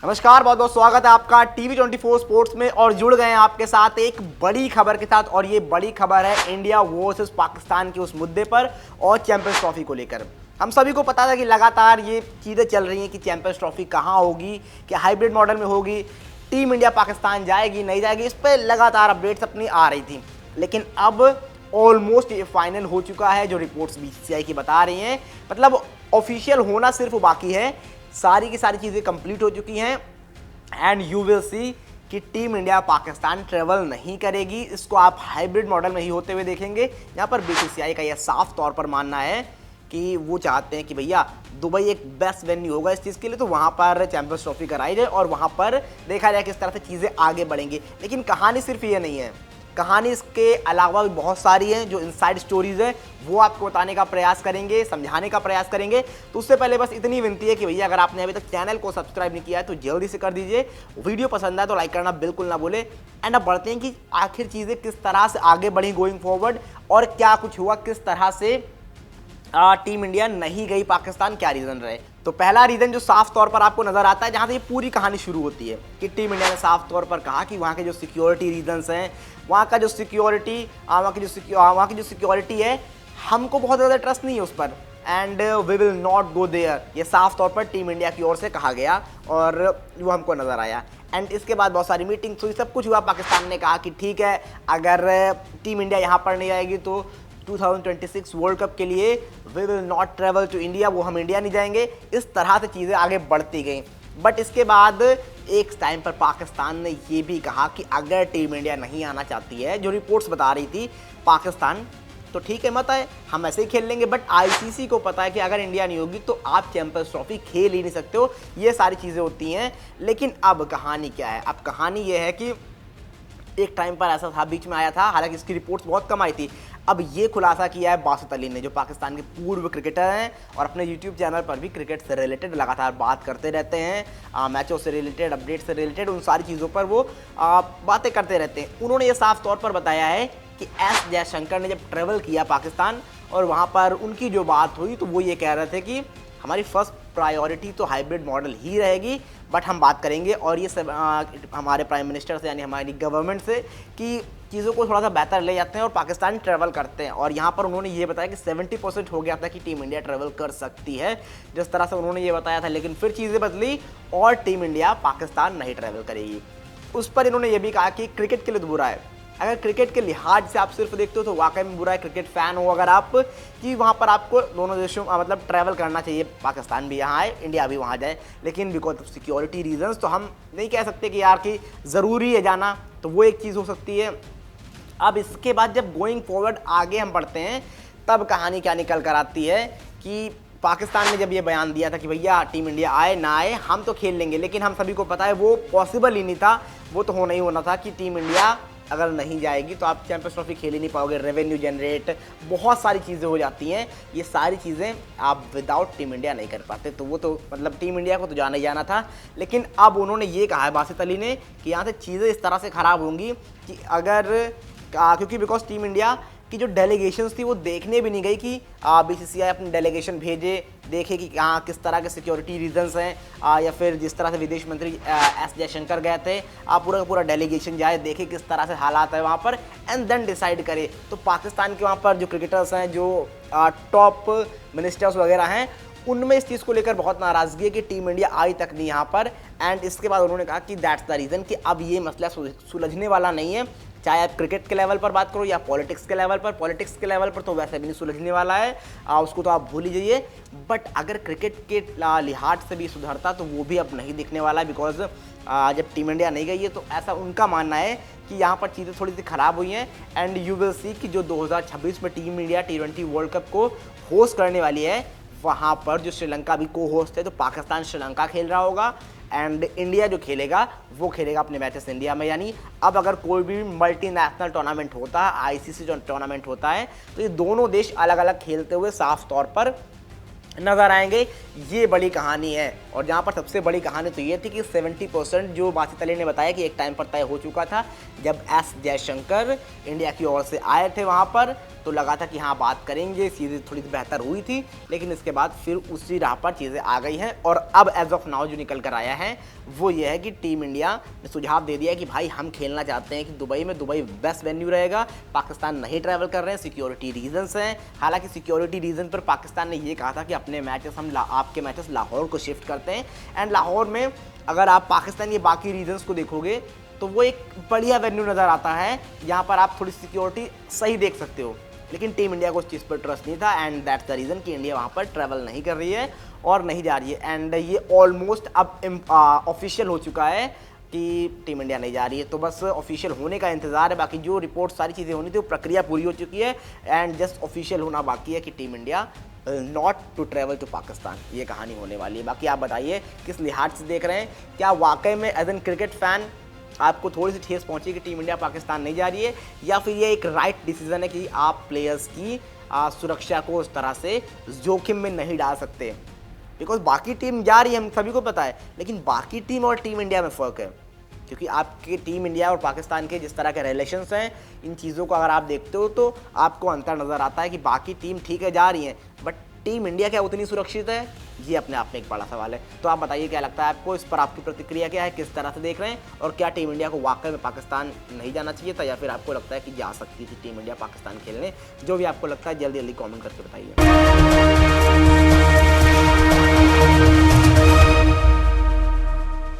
नमस्कार, बहुत बहुत स्वागत है आपका TV24 स्पोर्ट्स में और जुड़ गए हैं आपके साथ एक बड़ी खबर के साथ। और ये बड़ी खबर है इंडिया वर्सेस पाकिस्तान के उस मुद्दे पर और चैंपियंस ट्रॉफी को लेकर। हम सभी को पता था कि लगातार ये चीज़ें चल रही हैं कि चैंपियंस ट्रॉफी कहाँ होगी, क्या हाइब्रिड मॉडल में होगी, टीम इंडिया पाकिस्तान जाएगी नहीं जाएगी, इस पर लगातार अपडेट्स अपनी आ रही थी। लेकिन अब ऑलमोस्ट ये फाइनल हो चुका है, जो रिपोर्ट्स BCCI की बता रही हैं, मतलब ऑफिशियल होना सिर्फ बाकी है। सारी की सारी चीज़ें कंप्लीट हो चुकी हैं एंड यू विल सी कि टीम इंडिया पाकिस्तान ट्रेवल नहीं करेगी। इसको आप हाइब्रिड मॉडल में ही होते हुए देखेंगे। यहाँ पर BCCI का यह साफ तौर पर मानना है कि वो चाहते हैं कि भैया दुबई एक बेस्ट वेन्यू होगा इस चीज़ के लिए, तो वहाँ पर चैंपियंस ट्रॉफी कराई जाए और वहाँ पर देखा जाए किस तरह से चीज़ें आगे बढ़ेंगी। लेकिन कहानी सिर्फ ये नहीं है, कहानी इसके अलावा भी बहुत सारी हैं जो इनसाइड स्टोरीज है, वो आपको बताने का प्रयास करेंगे, समझाने का प्रयास करेंगे। तो उससे पहले बस इतनी विनती है कि भैया अगर आपने अभी तक चैनल को सब्सक्राइब नहीं किया है तो जल्दी से कर दीजिए। वीडियो पसंद आए तो लाइक करना बिल्कुल ना भूले। एंड अब बढ़ते हैं कि आखिर चीज़ें किस तरह से आगे बढ़ी गोइंग फॉरवर्ड और क्या कुछ हुआ, किस तरह से टीम इंडिया नहीं गई पाकिस्तान, क्या रीज़न रहे। तो पहला रीज़न जो साफ तौर पर आपको नज़र आता है, जहाँ से ये पूरी कहानी शुरू होती है, कि टीम इंडिया ने साफ तौर पर कहा कि वहाँ के जो सिक्योरिटी रीजंस हैं, वहाँ की जो सिक्योरिटी है, हमको बहुत ज़्यादा ट्रस्ट नहीं है उस पर and we will not go there. ये साफ तौर पर टीम इंडिया की ओर से कहा गया और वो हमको नज़र आया। एंड इसके बाद बहुत सारी मीटिंग्स हुई, सब कुछ हुआ। पाकिस्तान ने कहा कि ठीक है, अगर टीम इंडिया यहाँ पर नहीं आएगी तो 2026 वर्ल्ड कप के लिए we will not travel to India, वो हम इंडिया नहीं जाएंगे। इस तरह से चीज़ें आगे बढ़ती गई। बट इसके बाद एक टाइम पर पाकिस्तान ने ये भी कहा कि अगर टीम इंडिया नहीं आना चाहती है, जो रिपोर्ट्स बता रही थी पाकिस्तान, तो ठीक है मत आए, हम ऐसे ही खेल लेंगे। बट ICC को पता है कि अगर इंडिया नहीं होगी तो आप चैंपियंस ट्रॉफी खेल ही नहीं सकते हो। ये सारी चीज़ें होती हैं। लेकिन अब कहानी क्या है? अब कहानी ये है कि एक टाइम पर ऐसा था, बीच में आया था, हालांकि इसकी रिपोर्ट्स बहुत कम आई थी। अब ये खुलासा किया है बासित अली ने, जो पाकिस्तान के पूर्व क्रिकेटर हैं और अपने YouTube चैनल पर भी क्रिकेट से रिलेटेड लगातार बात करते रहते हैं, मैचों से रिलेटेड, अपडेट से रिलेटेड, उन सारी चीज़ों पर वो बातें करते रहते हैं। उन्होंने ये साफ तौर पर बताया है कि S जयशंकर ने जब ट्रेवल किया पाकिस्तान और वहाँ पर उनकी जो बात हुई, तो वो ये कह रहे थे कि हमारी फर्स्ट प्रायोरिटी तो हाइब्रिड मॉडल ही रहेगी, बट हम बात करेंगे और ये सब हमारे प्राइम मिनिस्टर से, यानी हमारी गवर्नमेंट से, कि चीज़ों को थोड़ा सा बेहतर ले जाते हैं और पाकिस्तान ट्रैवल करते हैं। और यहाँ पर उन्होंने ये बताया कि 70% हो गया था कि टीम इंडिया ट्रैवल कर सकती है, जिस तरह से उन्होंने ये बताया था। लेकिन फिर चीज़ें बदली और टीम इंडिया पाकिस्तान नहीं ट्रैवल करेगी। उस पर इन्होंने ये भी कहा कि क्रिकेट के लिए तो बुरा है, अगर क्रिकेट के लिहाज से आप सिर्फ देखते हो तो वाकई में बुरा है। क्रिकेट फ़ैन हो अगर आप, कि वहाँ पर आपको दोनों देशों मतलब ट्रैवल करना चाहिए, पाकिस्तान भी यहाँ आए, इंडिया भी वहाँ जाए। लेकिन बिकॉज ऑफ सिक्योरिटी रीजंस तो हम नहीं कह सकते कि यार कि ज़रूरी है जाना, तो वो एक चीज़ हो सकती है। अब इसके बाद जब गोइंग फॉरवर्ड आगे हम बढ़ते हैं, तब कहानी क्या निकल कर आती है कि पाकिस्तान ने जब ये बयान दिया था कि भैया टीम इंडिया आए ना आए हम तो खेल लेंगे, लेकिन हम सभी को पता है वो पॉसिबल ही नहीं था। वो तो होना ही होना था कि टीम इंडिया अगर नहीं जाएगी तो आप चैंपियंस ट्रॉफी खेल ही नहीं पाओगे, रेवेन्यू जनरेट, बहुत सारी चीज़ें हो जाती हैं। ये सारी चीज़ें आप विदाउट टीम इंडिया नहीं कर पाते, तो वो तो मतलब टीम इंडिया को तो जाना ही जाना था। लेकिन अब उन्होंने ये कहा है बासित अली ने कि यहाँ से चीज़ें इस तरह से ख़राब होंगी कि अगर क्योंकि बिकॉज टीम इंडिया की जो डेलीगेशंस थी वो देखने भी नहीं गई कि BCCI अपनी डेलीगेशन भेजे, देखे कि किस तरह के सिक्योरिटी रीजंस हैं, या फिर जिस तरह से विदेश मंत्री S जयशंकर गए थे, पूरा का पूरा डेलीगेशन जाए, देखे किस तरह से हालात है वहाँ पर, एंड देन डिसाइड करे। तो पाकिस्तान के वहाँ पर जो क्रिकेटर्स हैं, जो टॉप मिनिस्टर्स वगैरह हैं, उनमें इस चीज़ को लेकर बहुत नाराज़गी है कि टीम इंडिया आई तक नहीं यहाँ पर। एंड इसके बाद उन्होंने कहा कि दैट्स द रीज़न कि अब ये मसला सुलझने वाला नहीं है, चाहे आप क्रिकेट के लेवल पर बात करो या पॉलिटिक्स के लेवल पर। पॉलिटिक्स के लेवल पर तो वैसे भी नहीं सुलझने वाला है, उसको तो आप भूल ही जाइए। बट अगर क्रिकेट के लिहाज से भी सुधरता तो वो भी अब नहीं दिखने वाला है, बिकॉज जब टीम इंडिया नहीं गई है तो ऐसा उनका मानना है कि यहाँ पर चीज़ें थोड़ी सी ख़राब हुई हैं। एंड यू विल सी कि जो 2026 में team India T20 world cup को होस्ट करने वाली है, वहाँ पर जो श्रीलंका भी को होस्ट है, तो पाकिस्तान श्रीलंका खेल रहा होगा एंड इंडिया जो खेलेगा वो खेलेगा अपने मैचेस इंडिया में। यानी अब अगर कोई भी मल्टीनेशनल टूर्नामेंट होता है, ICC जो टूर्नामेंट होता है, तो ये दोनों देश अलग अलग खेलते हुए साफ तौर पर नज़र आएंगे। ये बड़ी कहानी है और जहाँ पर सबसे बड़ी कहानी तो ये थी कि 70% जो बासित अली ने बताया कि एक टाइम पर तय हो चुका था, जब एस जयशंकर इंडिया की ओर से आए थे वहाँ पर तो लगा था कि हाँ बात करेंगे, चीज़ें थोड़ी सी बेहतर हुई थी, लेकिन इसके बाद फिर उसी राह पर चीज़ें आ गई हैं। और अब एज ऑफ नाउ जो निकल कर आया है वो ये है कि टीम इंडिया ने सुझाव दे दिया कि भाई हम खेलना चाहते हैं कि दुबई में, दुबई बेस्ट वेन्यू रहेगा, पाकिस्तान नहीं ट्रैवल कर रहे हैं, सिक्योरिटी रीजंस हैं। हालांकि सिक्योरिटी रीजन पर पाकिस्तान ने ये कहा था कि अपने मैचेस हम आपके मैचेस लाहौर को शिफ्ट करते हैं। एंड लाहौर में अगर आप पाकिस्तान के बाकी रीजन्स को देखोगे तो वो एक बढ़िया वेन्यू नज़र आता है, यहाँ पर आप थोड़ी सिक्योरिटी सही देख सकते हो। लेकिन टीम इंडिया को उस चीज़ पर ट्रस्ट नहीं था एंड दैट्स द रीज़न कि इंडिया वहाँ पर ट्रैवल नहीं कर रही है और नहीं जा रही है। एंड ये ऑलमोस्ट अब ऑफिशियल हो चुका है कि टीम इंडिया नहीं जा रही है, तो बस ऑफिशियल होने का इंतज़ार है। बाकी जो रिपोर्ट सारी चीज़ें होनी थी वो प्रक्रिया पूरी हो चुकी है एंड जस्ट ऑफिशियल होना बाकी है कि team India not to travel to Pakistan, ये कहानी होने वाली है। बाकी आप बताइए किस लिहाज से देख रहे हैं, क्या वाकई में एज एन क्रिकेट फ़ैन आपको थोड़ी सी ठेस पहुंची कि टीम इंडिया पाकिस्तान नहीं जा रही है, या फिर ये एक राइट डिसीजन है कि आप प्लेयर्स की सुरक्षा को उस तरह से जोखिम में नहीं डाल सकते? बिकॉज बाकी टीम जा रही है, हम सभी को पता है, लेकिन बाकी टीम और टीम इंडिया में फ़र्क है। क्योंकि आपके टीम इंडिया और पाकिस्तान के जिस तरह के रिलेशंस हैं, इन चीज़ों को अगर आप देखते हो तो आपको अंतर नज़र आता है कि बाकी टीम ठीक है जा रही हैं, बट टीम इंडिया क्या उतनी सुरक्षित है? ये अपने आप में एक बड़ा सवाल है। तो आप बताइए क्या लगता है आपको, इस पर आपकी प्रतिक्रिया क्या है, किस तरह से देख रहे हैं, और क्या टीम इंडिया को वाकई में पाकिस्तान नहीं जाना चाहिए था, या फिर आपको लगता है कि जा सकती थी टीम इंडिया पाकिस्तान खेलने? जो भी आपको लगता है जल्दी जल्दी कमेंट करके बताइए।